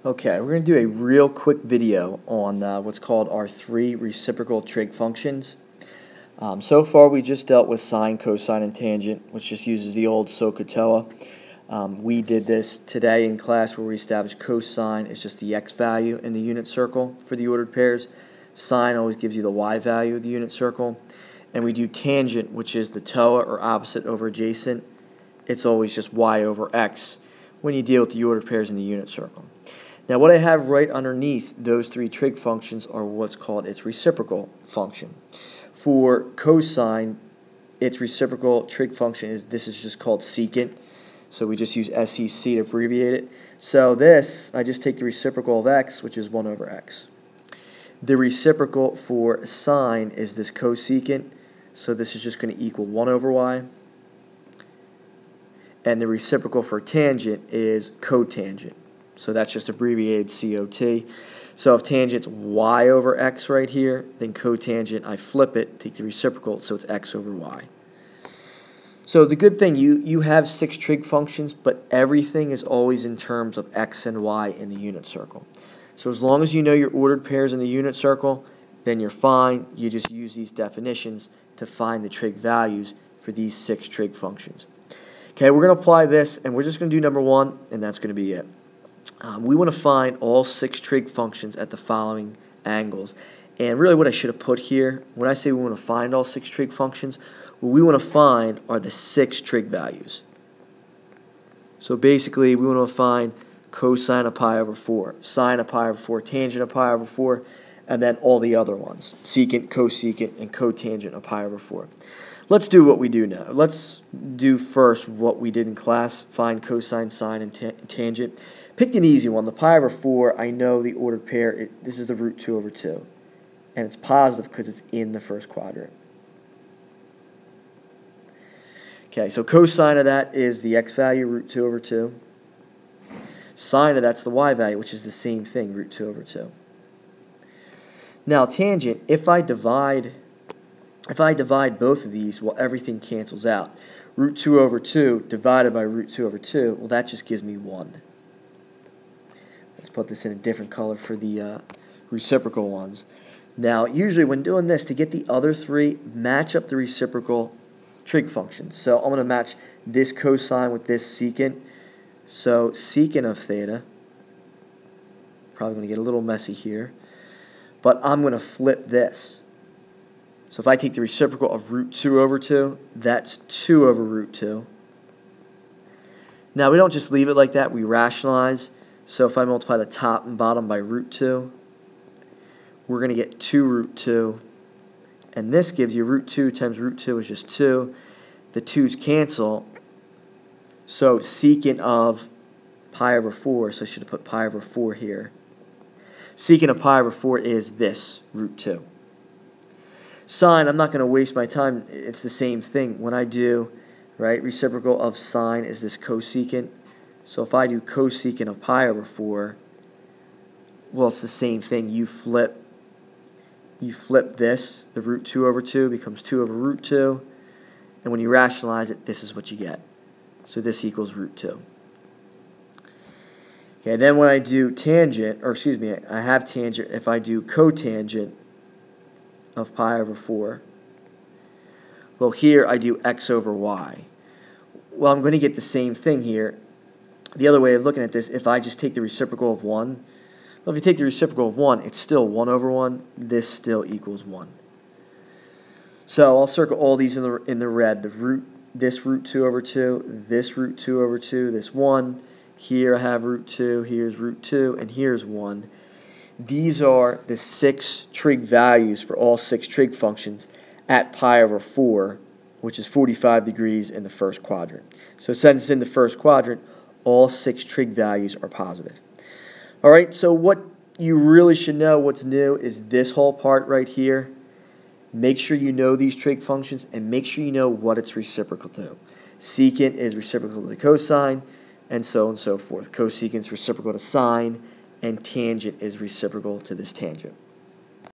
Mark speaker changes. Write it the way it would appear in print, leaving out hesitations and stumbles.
Speaker 1: Okay, we're going to do a real quick video on what's called our three reciprocal trig functions. So far we just dealt with sine, cosine, and tangent, which just uses the old SOHCAHTOA. We did this today in class where we established cosine is just the x value in the unit circle for the ordered pairs. Sine always gives you the y value of the unit circle. And we do tangent, which is the TOA, or opposite over adjacent. It's always just y over x when you deal with the ordered pairs in the unit circle. Now what I have right underneath those three trig functions are what's called its reciprocal function. For cosine, its reciprocal trig function is just called secant. So we just use SEC to abbreviate it. So this, I just take the reciprocal of x, which is 1 over x. The reciprocal for sine is this cosecant. So this is just going to equal 1 over y. And the reciprocal for tangent is cotangent. So that's just abbreviated COT. So if tangent's y over x right here, then cotangent, I flip it, take the reciprocal, so it's x over y. So the good thing, you have 6 trig functions, but everything is always in terms of x and y in the unit circle. So as long as you know your ordered pairs in the unit circle, then you're fine. You just use these definitions to find the trig values for these 6 trig functions. Okay, we're going to apply this, and we're just going to do number 1, and that's going to be it. We want to find all 6 trig functions at the following angles. And really what I should have put here, when I say we want to find all 6 trig functions, what we want to find are the 6 trig values. So basically we want to find cosine of pi over 4, sine of pi over 4, tangent of pi over 4, and then all the other ones, secant, cosecant, and cotangent of pi over 4. Let's do what we do now. Let's do first what we did in class, find cosine, sine, and tangent. Picked an easy one. The pi over 4, I know the ordered pair, this is the root 2 over 2. And it's positive because it's in the first quadrant. Okay, so cosine of that is the x value, root 2 over 2. Sine of that's the y value, which is the same thing, root 2 over 2. Now tangent, if I divide both of these, well, everything cancels out. Root 2 over 2 divided by root 2 over 2, well, that just gives me 1. Let's put this in a different color for the reciprocal ones. Now, usually when doing this, to get the other 3, match up the reciprocal trig functions. So I'm going to match this cosine with this secant. So secant of theta, probably going to get a little messy here, but I'm going to flip this. So if I take the reciprocal of root 2 over 2, that's 2 over root 2. Now we don't just leave it like that, we rationalize. So if I multiply the top and bottom by root 2, we're going to get 2 root 2. And this gives you root 2 times root 2 is just 2. The 2's cancel. So secant of pi over 4, so I should have put pi over 4 here. Secant of pi over 4 is this, root 2. Sine, I'm not going to waste my time. It's the same thing. When I do, right, reciprocal of sine is this cosecant. So if I do cosecant of pi over 4, well, it's the same thing. You flip this, the root 2 over 2 becomes 2 over root 2, and when you rationalize it, this is what you get. So this equals root 2. Okay, then when I do tangent, or excuse me, I have tangent, if I do cotangent of pi over 4, well, here I do x over y. Well, I'm going to get the same thing here. The other way of looking at this, if I just take the reciprocal of 1, well, if you take the reciprocal of 1, it's still 1 over 1. This still equals 1. So I'll circle all these in the red. This root 2 over 2, this root 2 over 2, this 1. Here I have root 2, here's root 2, and here's 1. These are the 6 trig values for all 6 trig functions at pi over 4, which is 45 degrees in the first quadrant. So since it's in the first quadrant, all 6 trig values are positive. All right, so what you really should know, what's new, is this whole part right here. Make sure you know these trig functions and make sure you know what it's reciprocal to. Secant is reciprocal to the cosine, and so forth. Cosecant is reciprocal to sine, and tangent is reciprocal to this tangent.